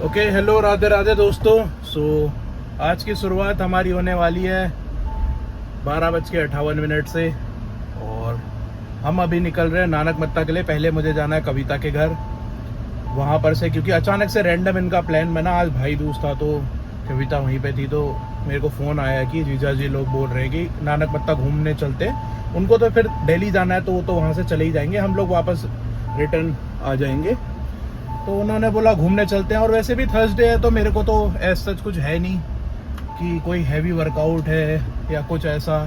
Okay hello Radhe Radhe दोस्तों। आज की शुरुआत हमारी होने वाली है 12:58 से और हम अभी निकल रहे हैं नानक मत्ता के लिए। पहले मुझे जाना है कविता के घर, वहाँ पर से क्योंकि अचानक से रैंडम इनका प्लान बना। आज भाई दूज था तो कविता वहीं पे थी, तो मेरे को फ़ोन आया कि जीजा जी लोग बोल रहे हैं कि नानक मत्ता घूमने चलते। उनको तो फिर दिल्ली जाना है तो वो तो वहाँ से चले ही जाएंगे, हम लोग वापस रिटर्न आ जाएंगे। तो उन्होंने बोला घूमने चलते हैं। और वैसे भी थर्सडे है तो मेरे को तो ऐसा सच कुछ है नहीं कि कोई हैवी वर्कआउट है या कुछ ऐसा,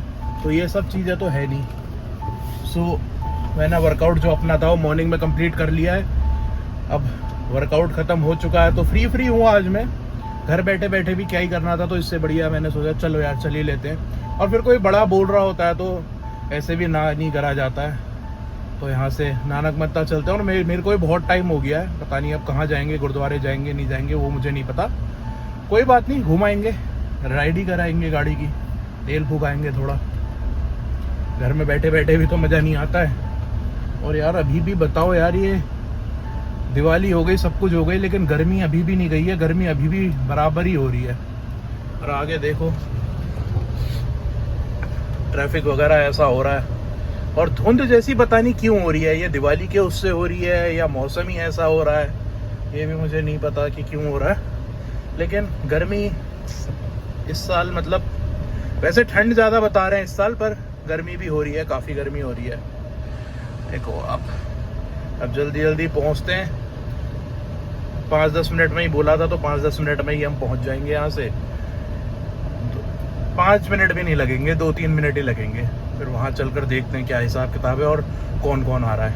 तो ये सब चीज़ें तो है नहीं। मैंने वर्कआउट जो अपना था वो मॉर्निंग में कंप्लीट कर लिया है। अब वर्कआउट ख़त्म हो चुका है तो फ्री हूँ आज मैं। घर बैठे बैठे भी क्या ही करना था, तो इससे बढ़िया मैंने सोचा चलो यार चल ही लेते हैं। और फिर कोई बड़ा बोल रहा होता है तो ऐसे भी ना नहीं करा जाता है। तो यहाँ से नानक मत्ता चलते हैं। और मेरे को भी बहुत टाइम हो गया है, पता नहीं अब कहाँ जाएंगे, गुरुद्वारे जाएंगे नहीं जाएंगे वो मुझे नहीं पता। कोई बात नहीं, घुमाएंगे, राइड ही कराएंगे गाड़ी की, तेल फूकाएंगे थोड़ा। घर में बैठे बैठे भी तो मज़ा नहीं आता है। और यार अभी भी बताओ यार, ये दिवाली हो गई, सब कुछ हो गई, लेकिन गर्मी अभी भी नहीं गई है। गर्मी अभी भी बराबर ही हो रही है। और आगे देखो ट्रैफिक वगैरह ऐसा हो रहा है। और धुंध जैसी पता नहीं क्यों हो रही है, ये दिवाली के उससे हो रही है या मौसम ही ऐसा हो रहा है, ये भी मुझे नहीं पता कि क्यों हो रहा है। लेकिन गर्मी इस साल, मतलब वैसे ठंड ज़्यादा बता रहे हैं इस साल, पर गर्मी भी हो रही है, काफ़ी गर्मी हो रही है। देखो अब जल्दी जल्दी पहुंचते हैं। 5-10 मिनट में ही बोला था तो 5-10 मिनट में ही हम पहुंच जाएंगे यहाँ से। 5 मिनट भी नहीं लगेंगे, 2-3 मिनट ही लगेंगे। फिर वहाँ चलकर देखते हैं क्या हिसाब किताब है और कौन कौन आ रहा है।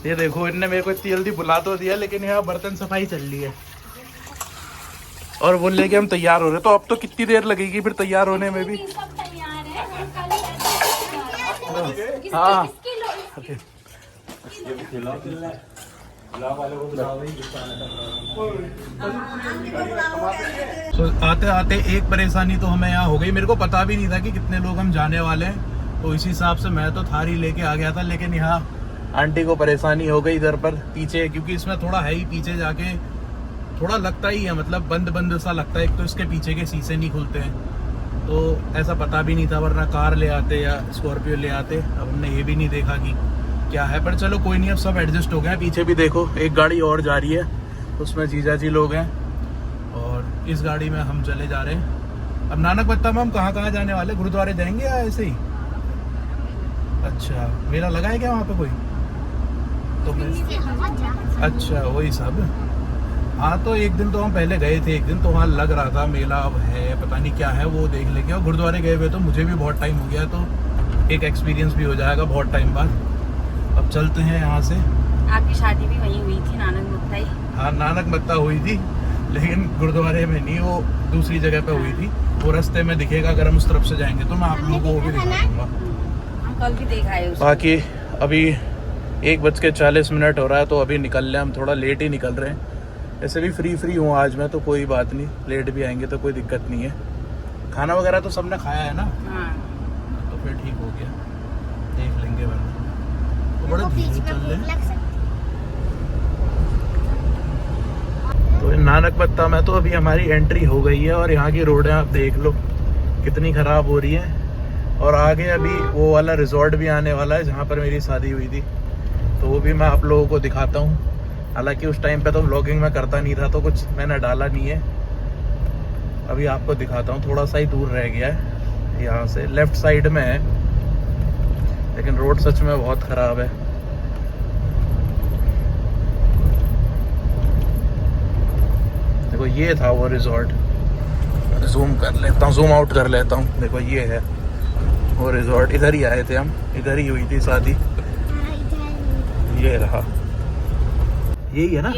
ये देखो इनने मेरे को इतनी जल्दी बुला तो दिया, लेकिन यहाँ बर्तन सफाई चल रही है और बोल लेके हम तैयार हो रहे। तो अब तो कितनी देर लगेगी फिर तैयार होने में भी। हाँ तो आते आते एक परेशानी तो हमें यहाँ हो गई। मेरे को पता भी नहीं था कि कितने लोग हम जाने वाले हैं, तो इसी हिसाब से मैं तो थारी लेके आ गया था। लेकिन यहाँ आंटी को परेशानी हो गई इधर पर पीछे, क्योंकि इसमें थोड़ा है ही पीछे जाके, थोड़ा लगता ही है, मतलब बंद सा लगता है। एक तो इसके पीछे के शीशे नहीं खुलते हैं, तो ऐसा पता भी नहीं था, वरना कार ले आते या स्कॉर्पियो ले आते। अब हमने ये भी नहीं देखा कि क्या है, पर चलो कोई नहीं, अब सब एडजस्ट हो गया। पीछे भी देखो एक गाड़ी और जा रही है, उसमें जीजा जी लोग हैं और इस गाड़ी में हम चले जा रहे हैं। अब नानक मत्ता में हम कहाँ जाने वाले, गुरुद्वारे जाएंगे या ऐसे ही? अच्छा, मेला लगा है क्या वहाँ पे कोई? तो अच्छा वही सब। हाँ तो एक दिन तो हम पहले गए थे, एक दिन तो वहाँ लग रहा था मेला। अब है पता नहीं क्या है, वो देख लेंगे। और गुरुद्वारे गए हुए तो मुझे भी बहुत टाइम हो गया, तो एक एक्सपीरियंस भी हो जाएगा बहुत टाइम बाद। अब चलते हैं यहाँ से। आपकी शादी भी वहीं हुई थी, नानक मत्ता ही? हाँ नानक मत्ता हुई थी, लेकिन गुरुद्वारे में नहीं, वो दूसरी जगह पे हुई थी। वो रास्ते में दिखेगा, अगर हम उस तरफ से जाएंगे तो मैं आप लोगों को वो भी दिखा दूंगा। हम कल भी देखा है उसको। बाकी अभी 1:40 हो रहा है, तो अभी निकल रहे हैं। हम थोड़ा लेट ही निकल रहे हैं। ऐसे भी फ्री हूँ आज मैं, तो कोई बात नहीं, लेट भी आएंगे तो कोई दिक्कत नहीं है। खाना वगैरह तो सबने खाया है ना? हाँ। तो फिर ठीक हो गया, देख लेंगे। वरना तो बड़े धीरे चल रहे। तो नानक मत्ता में तो अभी हमारी एंट्री हो गई है और यहाँ की रोडें आप देख लो कितनी ख़राब हो रही है। और आगे अभी वो वाला रिजॉर्ट भी आने वाला है जहाँ पर मेरी शादी हुई थी, तो वो भी मैं आप लोगों को दिखाता हूँ। हालांकि उस टाइम पे तो व्लॉगिंग में करता नहीं था, तो कुछ मैंने डाला नहीं है। अभी आपको दिखाता हूँ, थोड़ा सा ही दूर रह गया है, यहाँ से लेफ्ट साइड में है, लेकिन रोड सच में बहुत ख़राब है। देखो ये था वो रिजॉर्ट, जूम कर लेता हूँ, जूम आउट कर लेता हूँ। देखो ये है वो रिजॉर्ट, इधर ही आए थे हम, इधर ही हुई थी शादी। ये रहा, यही है ना?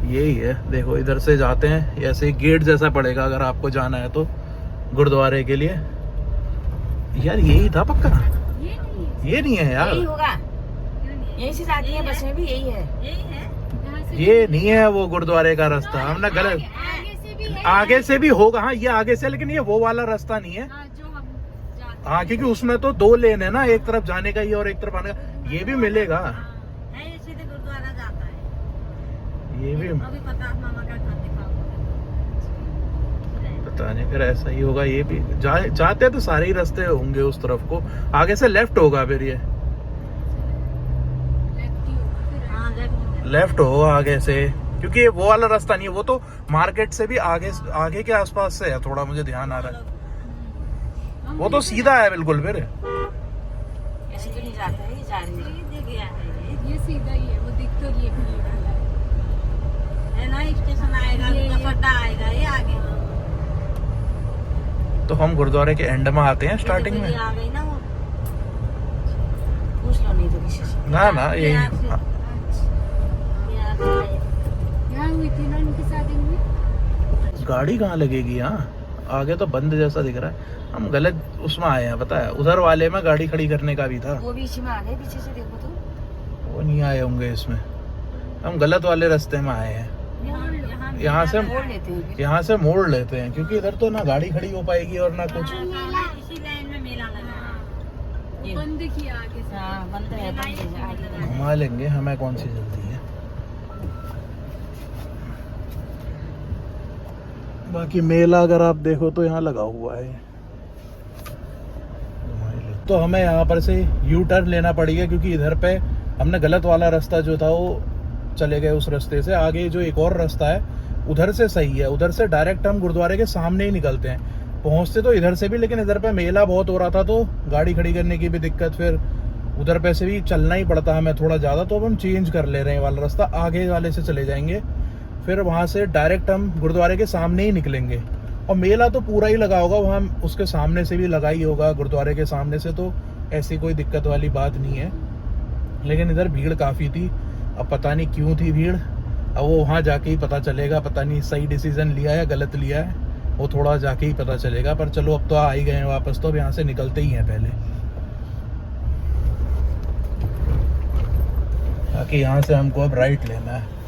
यही है। देखो इधर से जाते हैं, ऐसे गेट जैसा पड़ेगा अगर आपको जाना है तो गुरुद्वारे के लिए। यार यही था पक्का? ये नहीं है यार, यही होगा, यही से जाती है बस में भी, यही है। ये नहीं है वो गुरुद्वारे का रास्ता, हमने गलत। आगे से भी होगा, हाँ ये आगे से, लेकिन ये वो वाला रास्ता नहीं है। हाँ क्योंकि उसमें तो 2 लेन है ना, एक तरफ जाने का ही और एक तरफ आने का। ये भी मिलेगा, ये भी अभी पता मामा का घर दिखाओ। पता नहीं, फिर ऐसा ही होगा। ये भी जाते तो सारे ही रास्ते होंगे उस तरफ को। आगे से लेफ्ट होगा फिर ये, लेफ्ट हो आगे से, क्योंकि ये वो वाला रास्ता नहीं है, वो तो मार्केट से भी आगे के आसपास से है थोड़ा, मुझे ध्यान आ रहा है। वो तो सीधा है बिल्कुल। फिर ऐसे तो नहीं जाता है, ये जा रही है। ये सीधा ही है, वो दिख तो रही है ना, स्टेशन आएगा, दुपट्टा आएगा, ये आगे तो हम गुरुद्वारे के एंड में आते हैं, स्टार्टिंग में। आ गई ना वो, पूछ लो नहीं तो किसी से। ना ये यहाँ हुई थी ना उनकी शादी में। गाड़ी कहाँ लगेगी यहाँ? आगे तो बंद जैसा दिख रहा है। हम गलत उसमें आए हैं, पता है। उधर वाले में गाड़ी खड़ी करने का भी था, वो बीच में आ गए, पीछे से देखो तो। वो नहीं आए होंगे इसमें। हम गलत वाले रास्ते में आए हैं। यहाँ से मोड़ लेते हैं, यहाँ से मोड़ लेते हैं, क्योंकि इधर तो ना गाड़ी खड़ी हो पाएगी और ना कुछ। इसी लाइन में मेला लगा है। बंद किया आगे से। हाँ, बंद है, बंद है, आगे घुमा लेंगे, हमें कौन सी जल्दी है। बाकी मेला अगर आप देखो तो यहाँ लगा हुआ है। तो हमें यहाँ पर से यू टर्न लेना पड़ेगा, क्योंकि इधर पे हमने गलत वाला रास्ता जो था वो चले गए उस रास्ते से। आगे जो एक और रास्ता है उधर से सही है, उधर से डायरेक्ट हम गुरुद्वारे के सामने ही निकलते हैं। पहुंचते तो इधर से भी, लेकिन इधर पे मेला बहुत हो रहा था तो गाड़ी खड़ी करने की भी दिक्कत, फिर उधर पे से भी चलना ही पड़ता हमें थोड़ा ज़्यादा। तो अब हम चेंज कर ले रहे हैं वाला रास्ता, आगे वाले से चले जाएंगे, फिर वहाँ से डायरेक्ट हम गुरुद्वारे के सामने ही निकलेंगे। और मेला तो पूरा ही लगा होगा, वहाँ उसके सामने से भी लगा ही होगा, गुरुद्वारे के सामने से, तो ऐसी कोई दिक्कत वाली बात नहीं है। लेकिन इधर भीड़ काफ़ी थी, अब पता नहीं क्यों थी भीड़, अब वो वहाँ जाके ही पता चलेगा। पता नहीं सही डिसीजन लिया है या गलत लिया है, वो थोड़ा जाके ही पता चलेगा। पर चलो अब तो आ ही गए हैं वापस, तो अब यहाँ से निकलते ही हैं पहले। बाकी यहाँ से हमको अब राइट लेना है।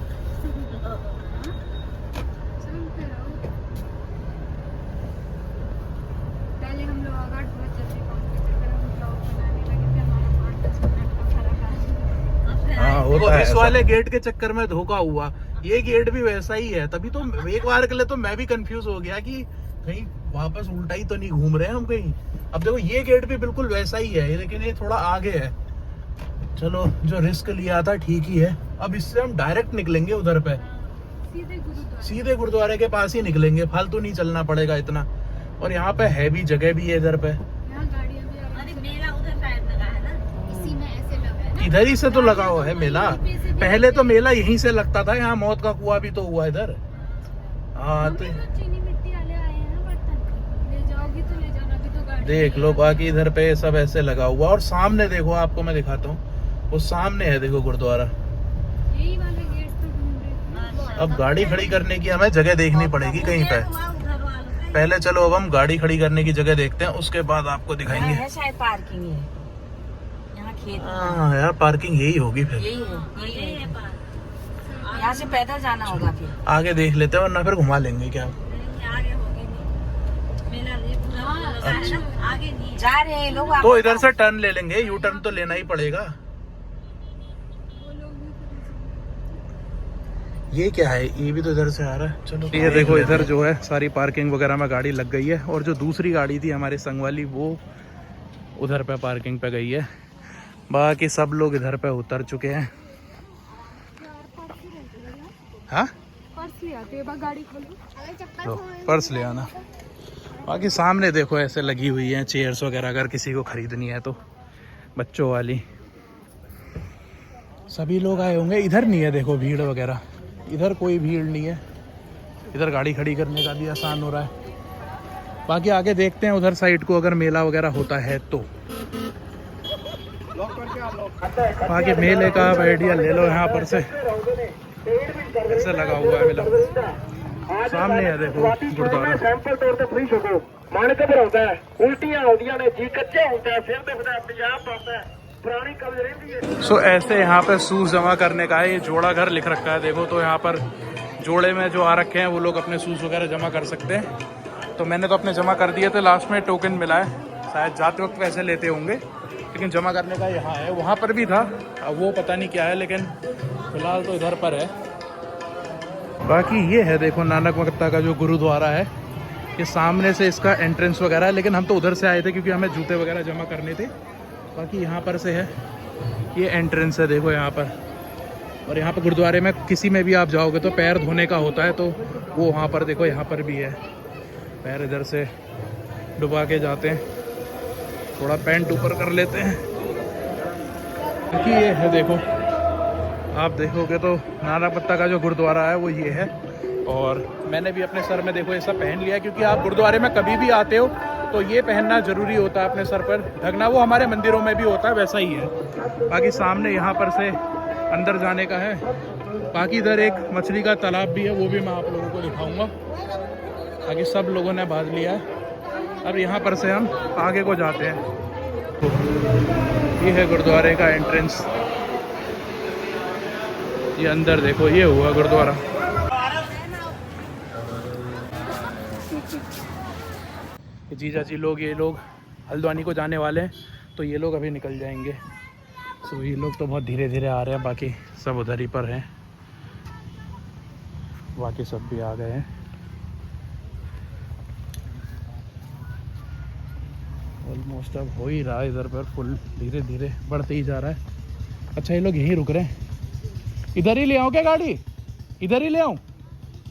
पहले हम लोग आगे बहुत जल्दी पहुंच गए, फिर हम ब्लॉग बनाने लगे थे, हमारा 5-10 मिनट का फर्क है। हाँ, वो तो इस वाले गेट के चक्कर में धोखा हुआ। ये गेट भी वैसा ही है, तभी तो एक बार के लिए तो मैं भी कंफ्यूज हो गया कि कहीं वापस उल्टा ही तो नहीं घूम रहे हैं हम कहीं। अब देखो ये गेट भी बिल्कुल वैसा ही है, लेकिन ये थोड़ा आगे है। चलो, जो रिस्क लिया था ठीक ही है। अब इससे हम डायरेक्ट निकलेंगे उधर पे, सीधे गुरुद्वारे के पास ही निकलेंगे, फालतू नहीं चलना पड़ेगा इतना। और यहाँ पे है भी, जगह भी है इधर पे। यहाँ गाड़ियाँ भी आ रही हैं। मेला उधर साइड लगा है ना, इसी में ऐसे लगा है ना। इधर ही से तो लगा हुआ है मेला। पहले तो मेला यहीं से लगता था, यहाँ मौत का कुआं भी तो हुआ इधर। हाँ, तो चीनी मिट्टी वाले आए हैं ना बर्तन, ले जाओगी तो ले जाना, अभी तो गाड़ी देख लो। बाकी इधर पे सब ऐसे लगा हुआ। और सामने देखो, आपको मैं दिखाता हूँ, वो सामने है देखो गुरुद्वारा। यही वाले गेट पे ढूंढ रहे थे। अब गाड़ी खड़ी करने की हमें जगह देखनी पड़ेगी कहीं पे। पहले चलो अब हम गाड़ी खड़ी करने की जगह देखते हैं, उसके बाद आपको दिखाएंगे। है शायद पार्किंग है यहाँ, खेत हाँ यार, पार्किंग यही होगी फिर। यही है यहाँ से पैदल जाना होगा, फिर आगे देख लेते हैं, वरना फिर घुमा लेंगे क्या। आगे होगी मेला, आगे नहीं जा रहे हैं लोग। तो इधर से टर्न ले लेंगे, यू टर्न तो लेना ही पड़ेगा। ये क्या है? ये भी तो इधर से आ रहा है। चलो, ये देखो इधर जो है सारी पार्किंग वगैरह में गाड़ी लग गई है। और जो दूसरी गाड़ी थी हमारे संग वाली, वो उधर पे पार्किंग पे गई है। बाकी सब लोग इधर पे उतर चुके हैं। हाँ, पर्स ले आते हैं, गाड़ी खोलो। लो पर्स ले आना। बाकी सामने देखो ऐसे लगी हुई हैं चेयर्स वगैरह, अगर किसी को खरीदनी है तो, बच्चों वाली। सभी लोग आए होंगे। इधर नहीं है देखो भीड़ वगैरह, इधर कोई भीड़ नहीं है। इधर गाड़ी खड़ी करने का भी आसान हो रहा है। बाकी आगे देखते हैं उधर साइड को, अगर मेला वगैरह होता है तो। बाकी मेले का आप आइडिया ले लो, यहाँ पर से ऐसे लगा हुआ है मेला। सामने है देखो गुरुद्वारा। ਸੈਂਪਲ ਤੌਰ ਤੇ ਫ੍ਰੀ ਛਕੋ, ਮਨ ਘਬਰਾਉਂਦਾ ਹੈ, ਉਲਟੀਆਂ ਆਉਂਦੀਆਂ ਨੇ, ਜੀ ਕੱਚਾ ਹੁੰਦਾ ਹੈ, ਸਿਰ ਦੁਖਦਾ ਹੈ, ਪੰਜਾਬ ਪਾਉਂਦਾ ਹੈ, ਪੁਰਾਣੀ ਕਬਜ਼ ਰਹਿੰਦੀ ਹੈ। सो ऐसे यहाँ पे सूज जमा करने का है। ये जोड़ा घर लिख रखा है देखो, तो यहाँ पर जोड़े में जो आ रखे हैं वो लोग अपने सूज वगैरह जमा कर सकते हैं। तो मैंने तो अपने जमा कर दिए थे, लास्ट में टोकन मिला है, शायद जाते वक्त पैसे लेते होंगे, लेकिन जमा करने का यहाँ है। वहाँ पर भी था, अब वो पता नहीं क्या है, लेकिन फिलहाल तो इधर पर है। बाकी ये है देखो नानक मत्ता का जो गुरुद्वारा है, ये सामने से इसका एंट्रेंस वगैरह है, लेकिन हम तो उधर से आए थे क्योंकि हमें जूते वगैरह जमा करने थे। बाकी यहाँ पर से है, ये एंट्रेंस है देखो यहाँ पर। और यहाँ पर गुरुद्वारे में किसी में भी आप जाओगे तो पैर धोने का होता है, तो वो वहाँ पर देखो, यहाँ पर भी है। पैर इधर से डुबा के जाते हैं, थोड़ा पैंट ऊपर कर लेते हैं। क्योंकि ये है देखो, आप देखोगे तो नानक मत्ता का जो गुरुद्वारा है वो ये है। और मैंने भी अपने सर में देखो ऐसा पहन लिया, क्योंकि आप गुरुद्वारे में कभी भी आते हो तो ये पहनना ज़रूरी होता है अपने सर पर ढकना। वो हमारे मंदिरों में भी होता है, वैसा ही है। बाकी सामने यहाँ पर से अंदर जाने का है। बाकी इधर एक मछली का तालाब भी है, वो भी मैं आप लोगों को दिखाऊंगा। बाकी सब लोगों ने बांध लिया है। अब यहाँ पर से हम आगे को जाते हैं। तो ये है गुरुद्वारे का एंट्रेंस। ये अंदर देखो, ये हुआ गुरुद्वारा। जीजा जी लोग, ये लोग हल्द्वानी को जाने वाले हैं, तो ये लोग अभी निकल जाएंगे। सो ये लोग तो बहुत धीरे धीरे आ रहे हैं, बाकी सब उधर ही पर हैं। बाकी सब भी आ गए हैं। ऑलमोस्ट अब हो ही रहा है, इधर पर फुल धीरे धीरे बढ़ते ही जा रहा है। अच्छा, ये लोग यहीं रुक रहे हैं। इधर ही ले आओ क्या गाड़ी? इधर ही ले आऊँ?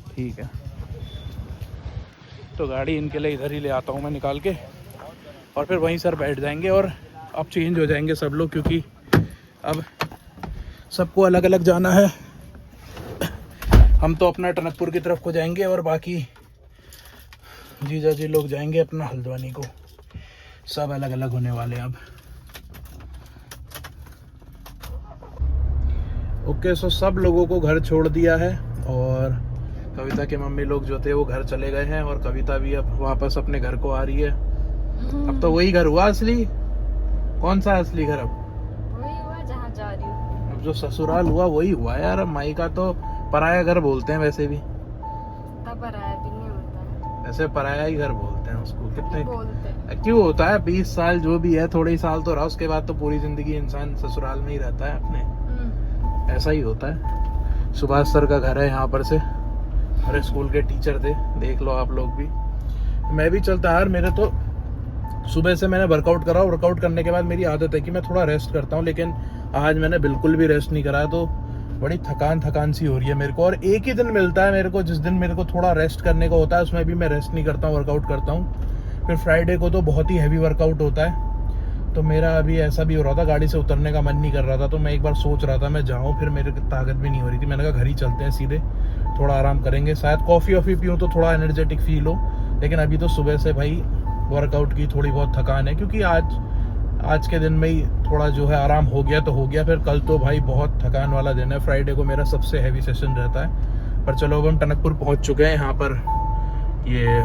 ठीक है, तो गाड़ी इनके लिए इधर ही ले आता हूँ मैं निकाल के, और फिर वहीं सर बैठ जाएंगे। और अब चेंज हो जाएंगे सब लोग, क्योंकि अब सबको अलग अलग जाना है। हम तो अपना टनकपुर की तरफ को जाएंगे, और बाकी जीजा जी लोग जाएंगे अपना हल्द्वानी को। सब अलग अलग होने वाले हैं अब। ओके, सो सब लोगों को घर छोड़ दिया है, और कविता के मम्मी लोग जो थे वो घर चले गए हैं, और कविता भी अब वापस अपने घर को आ रही है। अब तो वही घर हुआ असली। कौन सा असली घर? अब वही हुआ जहाँ जा रही हूँ। अब जो ससुराल हुआ वही हुआ यार। अब माई का तो पराया घर बोलते हैं वैसे भी। तब पराया भी नहीं होता है, ऐसे पराया ही घर बोलते हैं उसको। कितने बोलते हैं। क्यों होता है? 20 साल जो भी है, थोड़े ही साल तो रहा, उसके बाद तो पूरी जिंदगी इंसान ससुराल में ही रहता है अपने। ऐसा ही होता है। सुभाष सर का घर है यहाँ पर से, हमारे स्कूल के टीचर थे, देख लो आप लोग भी। मैं भी चलता यार, मेरे तो सुबह से मैंने वर्कआउट करा। वर्कआउट करने के बाद मेरी आदत है कि मैं थोड़ा रेस्ट करता हूँ, लेकिन आज मैंने बिल्कुल भी रेस्ट नहीं करा, तो बड़ी थकान सी हो रही है मेरे को। और एक ही दिन मिलता है मेरे को जिस दिन मेरे को थोड़ा रेस्ट करने का होता है, उसमें भी मैं रेस्ट नहीं करता हूँ, वर्कआउट करता हूँ। फिर फ्राइडे को तो बहुत ही हैवी वर्कआउट होता है। तो मेरा अभी ऐसा भी हो रहा था, गाड़ी से उतरने का मन नहीं कर रहा था, तो मैं एक बार सोच रहा था मैं जाऊँ, फिर मेरे ताकत भी नहीं हो रही थी। मैंने कहा घर ही चलते हैं सीधे, थोड़ा आराम करेंगे, शायद कॉफ़ी वॉफ़ी पीऊँ तो थोड़ा एनर्जेटिक फील हो। लेकिन अभी तो सुबह से भाई वर्कआउट की थोड़ी बहुत थकान है, क्योंकि आज के दिन में ही थोड़ा जो है आराम हो गया तो हो गया। फिर कल तो भाई बहुत थकान वाला दिन है। फ्राइडे को मेरा सबसे हैवी सेशन रहता है। पर चलो, अब हम टनकपुर पहुंच चुके हैं। यहाँ पर ये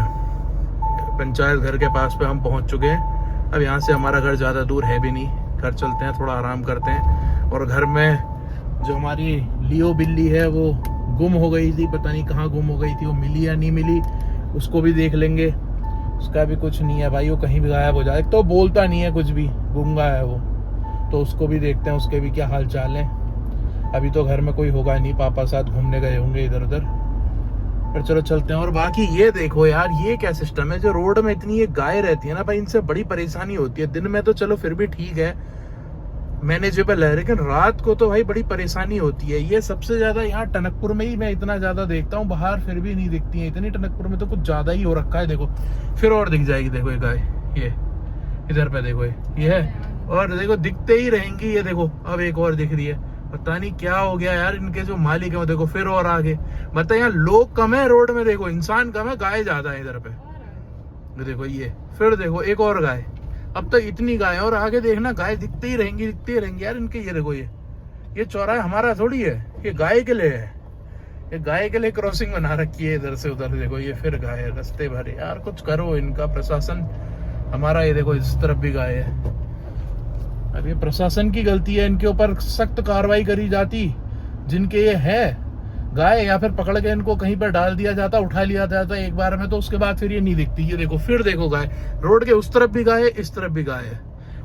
पंचायत घर के पास पे हम पहुंच चुके हैं। अब यहाँ से हमारा घर ज़्यादा दूर है भी नहीं, घर चलते हैं, थोड़ा आराम करते हैं। और घर में जो हमारी लियो बिल्ली है वो गुम हो गई थी, पता नहीं कहाँ गुम हो गई थी, वो मिली या नहीं मिली, उसको भी देख लेंगे। उसका भी कुछ नहीं है भाई, वो कहीं भी गायब हो जाए, तो बोलता नहीं है कुछ भी, गूंगा है वो, तो उसको भी देखते हैं, उसके भी क्या हाल चाल है। अभी तो घर में कोई होगा नहीं, पापा साथ घूमने गए होंगे इधर उधर। पर चलो चलते हैं। और बाकी ये देखो यार, ये क्या सिस्टम है, जो रोड में इतनी ये गाय रहती है ना भाई, इनसे बड़ी परेशानी होती है। दिन में तो चलो फिर भी ठीक है, मैनेजेबल है, लेकिन रात को तो भाई बड़ी परेशानी होती है। ये सबसे ज्यादा यहाँ टनकपुर में ही मैं इतना ज्यादा देखता हूँ, बाहर फिर भी नहीं दिखती है इतनी। टनकपुर में तो कुछ ज्यादा ही हो रखा है। देखो फिर और दिख जाएगी, देखो ये गाय, ये इधर पे देखो, ये है, और देखो दिखते ही रहेंगी। ये देखो अब एक और दिख रही है, पता नहीं क्या हो गया यार इनके जो मालिक है। देखो फिर और आगे, मतलब यहाँ लोग कम है रोड में, देखो इंसान कम है, गाय ज्यादा है इधर पे। देखो ये फिर देखो एक और गाय। अब तो इतनी गाय, और आगे देखना गाय दिखती ही रहेंगी यार इनके। ये देखो ये चौराहा हमारा थोड़ी है, ये गाय के लिए है, ये गाय के लिए क्रॉसिंग बना रखी है इधर से उधर। देखो ये फिर गाय है, रास्ते भरे यार, कुछ करो इनका प्रशासन हमारा। ये देखो इस तरफ भी गाय है। अब ये प्रशासन की गलती है, इनके ऊपर सख्त कार्रवाई करी जाती जिनके ये है गाय, या फिर पकड़ के इनको कहीं पर डाल दिया जाता, उठा लिया जाता एक बार में, तो उसके बाद फिर ये नहीं दिखती। ये देखो फिर देखो गाय, रोड के उस तरफ भी गाय है, इस तरफ भी गाय है,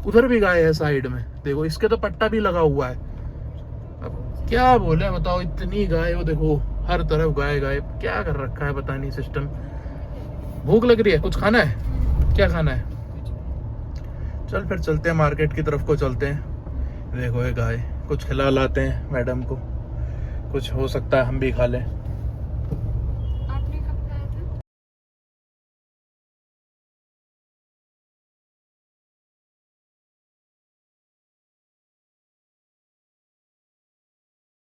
उधर भी गाय है साइड में। देखो इसके तो पट्टा भी लगा हुआ है। अब क्या बोले बताओ, इतनी गाय। वो देखो हर तरफ गाय गाय, क्या कर रखा है पता नहीं सिस्टम। भूख लग रही है, कुछ खाना है? क्या खाना है? चल फिर चलते हैं मार्केट की तरफ को चलते हैं। देखो ये गाय, कुछ खिला लाते हैं मैडम को, कुछ हो सकता है हम भी खा लें।